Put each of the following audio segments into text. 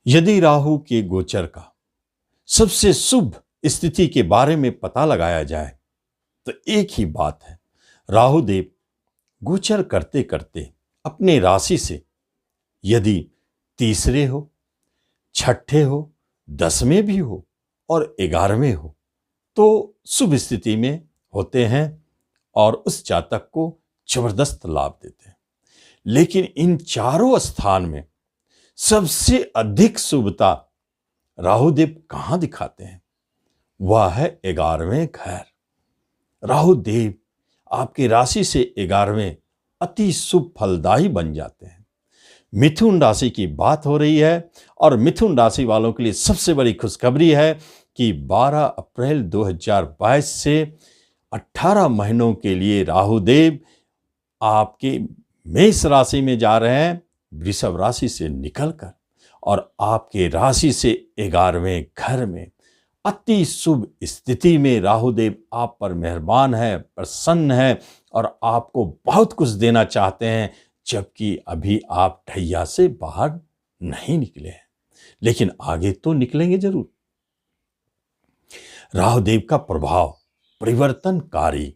यदि राहु के गोचर का सबसे शुभ स्थिति के बारे में पता लगाया जाए तो एक ही बात है, राहु देव गोचर करते करते अपने राशि से यदि तीसरे हो, छठे हो, 10वें भी हो और 11वें हो तो शुभ स्थिति में होते हैं और उस जातक को जबरदस्त लाभ देते हैं। लेकिन इन चारों स्थान में सबसे अधिक शुभता राहुदेव कहां दिखाते हैं? वह है 11वें घर। राहुदेव आपकी राशि से 11वें अति शुभ फलदायी बन जाते हैं। मिथुन राशि की बात हो रही है और मिथुन राशि वालों के लिए सबसे बड़ी खुशखबरी है कि 12 अप्रैल 2022 से 18 महीनों के लिए राहुदेव आपके मेष राशि में जा रहे हैं, वृषभ राशि से निकलकर, और आपके राशि से 11वें घर में अति शुभ स्थिति में राहुदेव आप पर मेहरबान है, प्रसन्न है और आपको बहुत कुछ देना चाहते हैं, जबकि अभी आप ढैया से बाहर नहीं निकले हैं, लेकिन आगे तो निकलेंगे जरूर। राहुदेव का प्रभाव परिवर्तनकारी,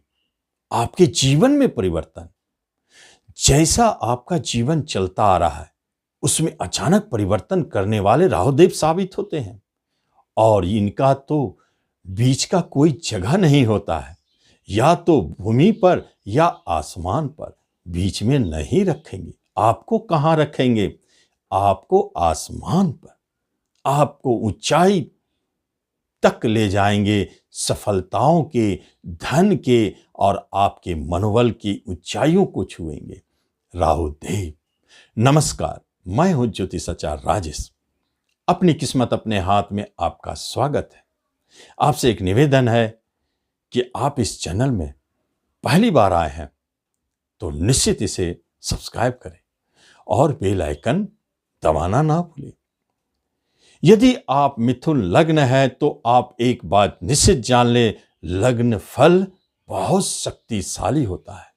आपके जीवन में परिवर्तन, जैसा आपका जीवन चलता आ रहा है उसमें अचानक परिवर्तन करने वाले राहुदेव साबित होते हैं और इनका तो बीच का कोई जगह नहीं होता है, या तो भूमि पर या आसमान पर, बीच में नहीं रखेंगे। आपको कहां रखेंगे? आपको आसमान पर, आपको ऊंचाई तक ले जाएंगे, सफलताओं के, धन के और आपके मनोबल की ऊंचाइयों को छुएंगे राहुदेव। नमस्कार, मैं हूं ज्योतिषाचार्य राजेश। अपनी किस्मत अपने हाथ में आपका स्वागत है। आपसे एक निवेदन है कि आप इस चैनल में पहली बार आए हैं तो निश्चित इसे सब्सक्राइब करें और बेल आइकन दबाना ना भूलें। यदि आप मिथुन लग्न है तो आप एक बात निश्चित जान ले, लग्न फल बहुत शक्तिशाली होता है।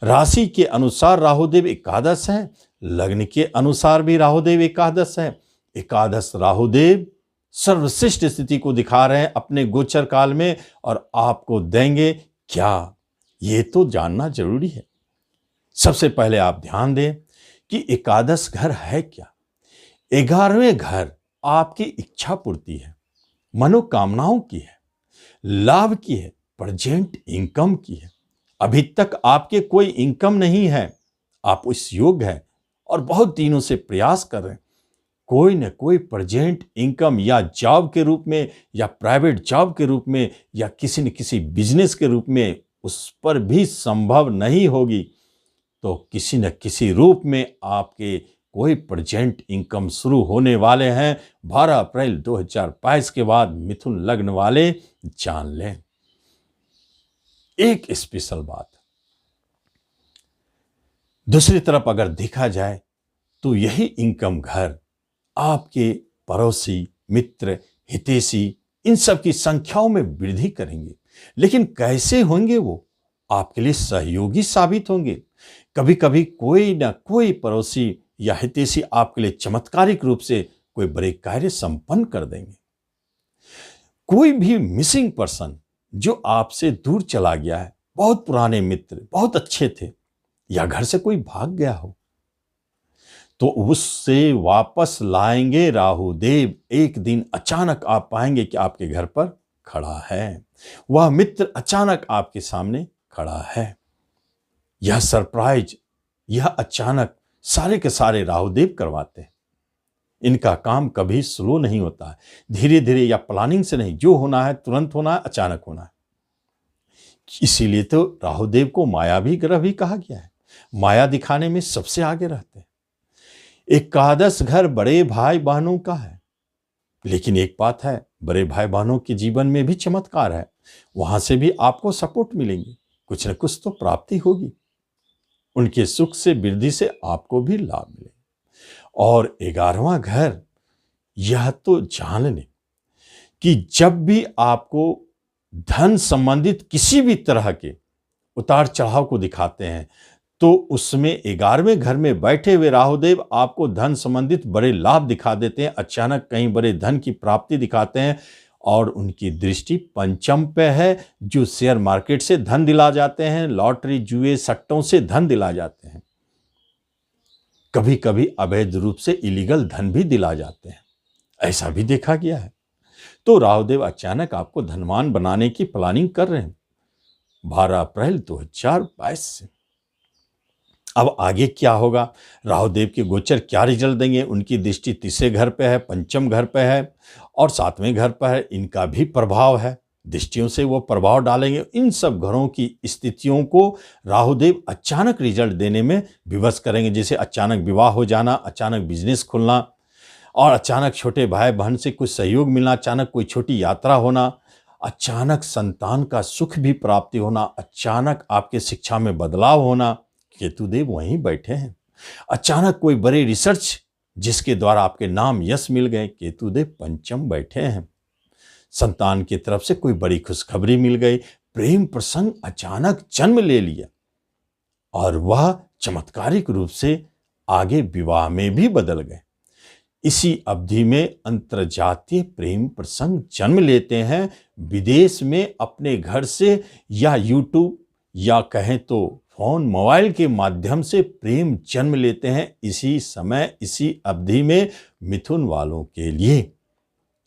राशि के अनुसार राहुदेव एकादश है, लग्न के अनुसार भी राहुदेव एकादश है। एकादश राहुदेव सर्वश्रेष्ठ स्थिति को दिखा रहे हैं अपने गोचर काल में, और आपको देंगे क्या, ये तो जानना जरूरी है। सबसे पहले आप ध्यान दें कि एकादश घर है क्या। 11वें घर आपकी इच्छा पूर्ति है, मनोकामनाओं की है, लाभ की है, प्रेजेंट इनकम की है। अभी तक आपके कोई इनकम नहीं है, आप उस योग्य हैं और बहुत दिनों से प्रयास कर रहे हैं, कोई न कोई प्रेजेंट इनकम या जॉब के रूप में या प्राइवेट जॉब के रूप में या किसी न किसी बिजनेस के रूप में, उस पर भी संभव नहीं होगी तो किसी न किसी रूप में आपके कोई प्रेजेंट इनकम शुरू होने वाले हैं 12 अप्रैल 2022 के बाद। मिथुन लग्न वाले जान लें एक स्पेशल बात। दूसरी तरफ अगर देखा जाए तो यही इनकम घर आपके पड़ोसी, मित्र, हितैषी, इन सब की संख्याओं में वृद्धि करेंगे। लेकिन कैसे होंगे? वो आपके लिए सहयोगी साबित होंगे। कभी कभी कोई ना कोई पड़ोसी या हितैषी आपके लिए चमत्कारिक रूप से कोई बड़े कार्य संपन्न कर देंगे। कोई भी मिसिंग पर्सन जो आपसे दूर चला गया है, बहुत पुराने मित्र, बहुत अच्छे थे, या घर से कोई भाग गया हो, तो उससे वापस लाएंगे राहुदेव। एक दिन अचानक आप पाएंगे कि आपके घर पर खड़ा है, वह मित्र अचानक आपके सामने खड़ा है। यह सरप्राइज, यह अचानक सारे के सारे राहुदेव करवाते हैं। इनका काम कभी स्लो नहीं होता है, धीरे धीरे या प्लानिंग से नहीं, जो होना है तुरंत होना है, अचानक होना है। इसीलिए तो राहुदेव को मायावी ग्रह भी कहा गया है, माया दिखाने में सबसे आगे रहते हैं। एकादश घर बड़े भाई बहनों का है, लेकिन एक बात है, बड़े भाई बहनों के जीवन में भी चमत्कार है, वहां से भी आपको सपोर्ट मिलेंगे, कुछ न कुछ तो प्राप्ति होगी, उनके सुख से, वृद्धि से आपको भी लाभ मिलेगा। और 11वां घर, यह तो जान लें कि जब भी आपको धन संबंधित किसी भी तरह के उतार चढ़ाव को दिखाते हैं तो उसमें 11वें घर में बैठे हुए राहुदेव आपको धन संबंधित बड़े लाभ दिखा देते हैं, अचानक कहीं बड़े धन की प्राप्ति दिखाते हैं। और उनकी दृष्टि पंचम पे है, जो शेयर मार्केट से धन दिला जाते हैं, लॉटरी जुए सट्टों से धन दिला जाते हैं, कभी कभी अवैध रूप से इलीगल धन भी दिला जाते हैं, ऐसा भी देखा गया है। तो राहुदेव अचानक आपको धनवान बनाने की प्लानिंग कर रहे हैं 12 अप्रैल 2022 से। अब आगे क्या होगा, राहुदेव के गोचर क्या रिजल्ट देंगे? उनकी दृष्टि तीसरे घर पे है, पंचम घर पे है और 7वें घर पर है, इनका भी प्रभाव है, दृष्टियों से वो प्रभाव डालेंगे। इन सब घरों की स्थितियों को राहुदेव अचानक रिजल्ट देने में विवश करेंगे, जैसे अचानक विवाह हो जाना, अचानक बिजनेस खुलना और अचानक छोटे भाई बहन से कुछ सहयोग मिलना, अचानक कोई छोटी यात्रा होना, अचानक संतान का सुख भी प्राप्ति होना, अचानक आपके शिक्षा में बदलाव होना, केतुदेव वहीं बैठे हैं। अचानक कोई बड़े रिसर्च जिसके द्वारा आपके नाम यश मिल गए, केतुदेव पंचम बैठे हैं। संतान की तरफ से कोई बड़ी खुशखबरी मिल गई, प्रेम प्रसंग अचानक जन्म ले लिया और वह चमत्कारिक रूप से आगे विवाह में भी बदल गए। इसी अवधि में अंतरजातीय प्रेम प्रसंग जन्म लेते हैं, विदेश में अपने घर से या यूट्यूब या कहें तो फोन मोबाइल के माध्यम से प्रेम जन्म लेते हैं। इसी समय इसी अवधि में मिथुन वालों के लिए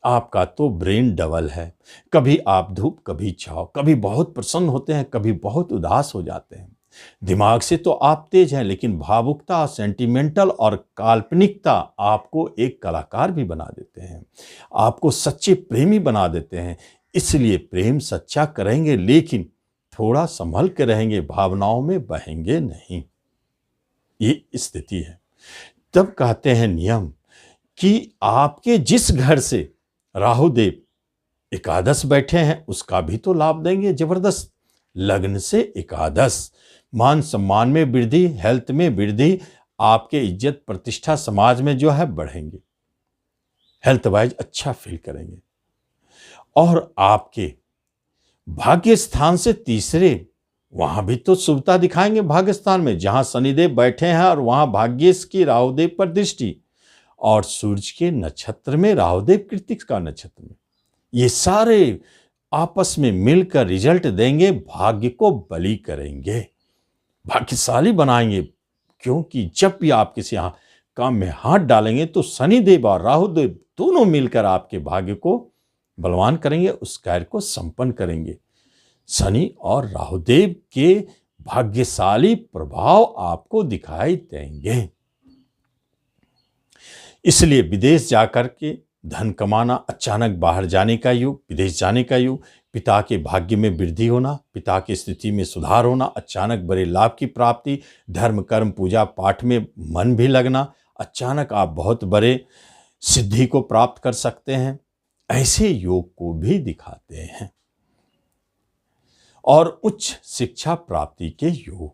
आपका तो ब्रेन डबल है, कभी आप धूप कभी छाव, कभी बहुत प्रसन्न होते हैं, कभी बहुत उदास हो जाते हैं। दिमाग से तो आप तेज हैं, लेकिन भावुकता, सेंटिमेंटल और काल्पनिकता आपको एक कलाकार भी बना देते हैं, आपको सच्चे प्रेमी बना देते हैं। इसलिए प्रेम सच्चा करेंगे, लेकिन थोड़ा संभल के रहेंगे, भावनाओं में बहेंगे नहीं। ये स्थिति है। तब कहते हैं नियम कि आपके जिस घर से राहुदेव एकादश बैठे हैं उसका भी तो लाभ देंगे जबरदस्त। लग्न से एकादश, मान सम्मान में वृद्धि, हेल्थ में वृद्धि, आपके इज्जत प्रतिष्ठा समाज में जो है बढ़ेंगे, हेल्थ वाइज अच्छा फील करेंगे। और आपके भाग्य स्थान से तीसरे, वहां भी तो शुभता दिखाएंगे। भाग्य स्थान में जहां शनिदेव बैठे हैं और वहां भाग्येश की राहुदेव पर दृष्टि, और सूर्य के नक्षत्र में राहुदेव कृत्तिक का नक्षत्र में, ये सारे आपस में मिलकर रिजल्ट देंगे, भाग्य को बली करेंगे, भाग्यशाली बनाएंगे। क्योंकि जब भी आप किसी काम में हाथ डालेंगे तो शनिदेव और राहुदेव दोनों मिलकर आपके भाग्य को बलवान करेंगे, उस कार्य को संपन्न करेंगे। शनि और राहुदेव के भाग्यशाली प्रभाव आपको दिखाई देंगे। इसलिए विदेश जाकर के धन कमाना, अचानक बाहर जाने का योग, विदेश जाने का योग, पिता के भाग्य में वृद्धि होना, पिता की स्थिति में सुधार होना, अचानक बड़े लाभ की प्राप्ति, धर्म कर्म पूजा पाठ में मन भी लगना, अचानक आप बहुत बड़े सिद्धि को प्राप्त कर सकते हैं, ऐसे योग को भी दिखाते हैं। और उच्च शिक्षा प्राप्ति के योग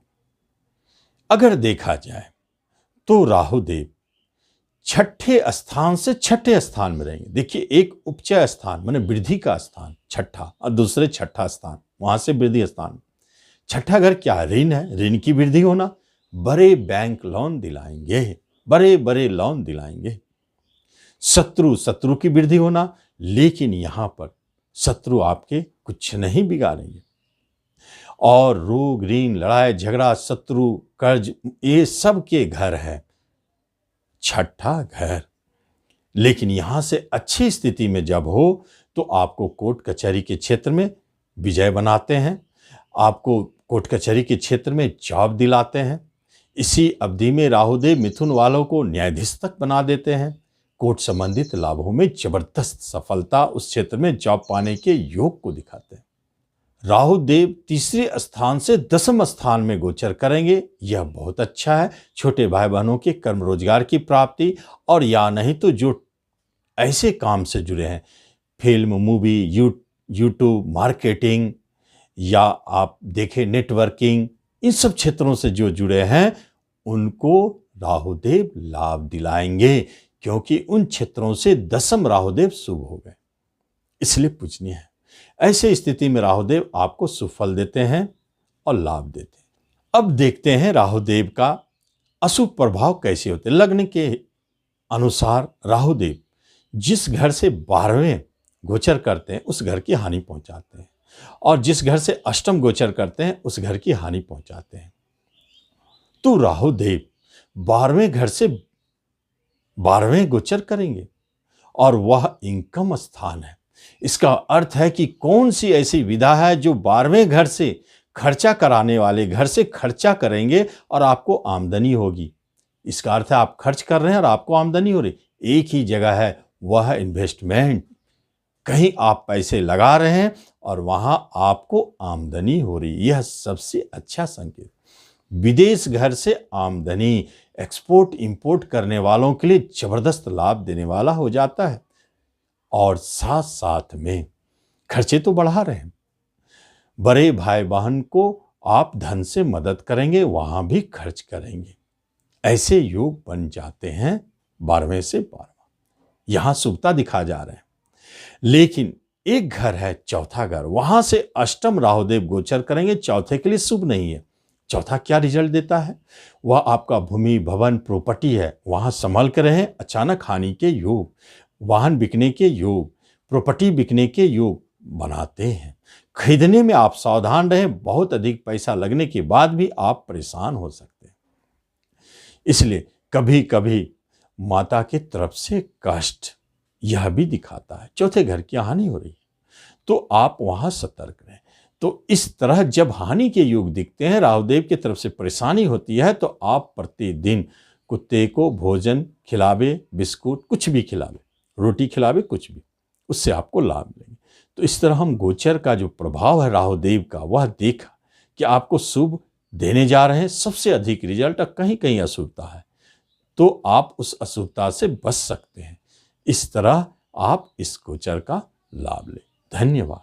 अगर देखा जाए तो राहुदेव छठे स्थान से छठे स्थान में रहेंगे। देखिए, एक उपचय स्थान माने वृद्धि का स्थान छठा, और दूसरे छठा स्थान, वहां से वृद्धि स्थान। छठा घर क्या है? ऋण है, ऋण की वृद्धि होना, बड़े बैंक लोन दिलाएंगे, बड़े बड़े लोन दिलाएंगे। शत्रु की वृद्धि होना, लेकिन यहां पर शत्रु आपके कुछ नहीं बिगाड़ेंगे। और रोग, ऋण, लड़ाई झगड़ा, शत्रु, कर्ज, ये सब के घर है छठा घर। लेकिन यहां से अच्छी स्थिति में जब हो तो आपको कोर्ट कचहरी के क्षेत्र में विजय बनाते हैं, आपको कोर्ट कचहरी के क्षेत्र में जॉब दिलाते हैं। इसी अवधि में राहुदेव मिथुन वालों को न्यायाधीश तक बना देते हैं। कोर्ट संबंधित लाभों में जबरदस्त सफलता, उस क्षेत्र में जॉब पाने के योग को दिखाते हैं। राहुदेव तीसरे स्थान से दसम स्थान में गोचर करेंगे, यह बहुत अच्छा है। छोटे भाई बहनों के कर्म रोजगार की प्राप्ति, और या नहीं तो जो ऐसे काम से जुड़े हैं, फिल्म, मूवी, यूट्यूब, मार्केटिंग, या आप देखें नेटवर्किंग, इन सब क्षेत्रों से जो जुड़े हैं उनको राहुदेव लाभ दिलाएंगे, क्योंकि उन क्षेत्रों से दसम राहुदेव शुभ हो गए, इसलिए पूजनीय है। ऐसे स्थिति में राहुदेव आपको सुफल देते हैं और लाभ देते हैं। अब देखते हैं राहुदेव का अशुभ प्रभाव कैसे होते हैं। लग्न के अनुसार राहुदेव जिस घर से 12वें गोचर करते हैं उस घर की हानि पहुंचाते हैं, और जिस घर से अष्टम गोचर करते हैं उस घर की हानि पहुंचाते हैं। तो राहुदेव 12वें घर से 12वें गोचर करेंगे और वह इनकम स्थान है। इसका अर्थ है कि कौन सी ऐसी विधा है जो 12वें घर से खर्चा कराने वाले घर से खर्चा करेंगे और आपको आमदनी होगी। इसका अर्थ है आप खर्च कर रहे हैं और आपको आमदनी हो रही। एक ही जगह है, वह है इन्वेस्टमेंट। कहीं आप पैसे लगा रहे हैं और वहां आपको आमदनी हो रही, यह सबसे अच्छा संकेत। विदेश घर से आमदनी एक्सपोर्ट इंपोर्ट करने वालों के लिए जबरदस्त लाभ देने वाला हो जाता है। और साथ साथ में खर्चे तो बढ़ा रहे हैं, बड़े भाई बहन को आप धन से मदद करेंगे, वहां भी खर्च करेंगे। ऐसे योग बन जाते हैं 12वें से 12वां। यहां शुभता दिखा जा रहे हैं। लेकिन एक घर है चौथा घर, वहां से अष्टम राहुदेव गोचर करेंगे, चौथे के लिए शुभ नहीं है। चौथा क्या रिजल्ट देता है? वह आपका भूमि भवन प्रॉपर्टी है, वहां संभल कर रहें। अचानक हानि के योग, वाहन बिकने के योग, प्रॉपर्टी बिकने के योग बनाते हैं। खरीदने में आप सावधान रहें, बहुत अधिक पैसा लगने के बाद भी आप परेशान हो सकते हैं। इसलिए कभी कभी माता की तरफ से कष्ट यह भी दिखाता है। चौथे घर की हानि हो रही है तो आप वहां सतर्क रहें। तो इस तरह जब हानि के योग दिखते हैं, राहुदेव की तरफ से परेशानी होती है, तो आप प्रतिदिन कुत्ते को भोजन खिलावे, बिस्कुट कुछ भी खिलावे, रोटी खिलावे, कुछ भी, उससे आपको लाभ मिलेंगे। तो इस तरह हम गोचर का जो प्रभाव है राहुदेव का, वह देखा कि आपको शुभ देने जा रहे हैं। सबसे अधिक रिजल्ट कहीं कहीं अशुभता है, तो आप उस अशुभता से बच सकते हैं। इस तरह आप इस गोचर का लाभ लें। धन्यवाद।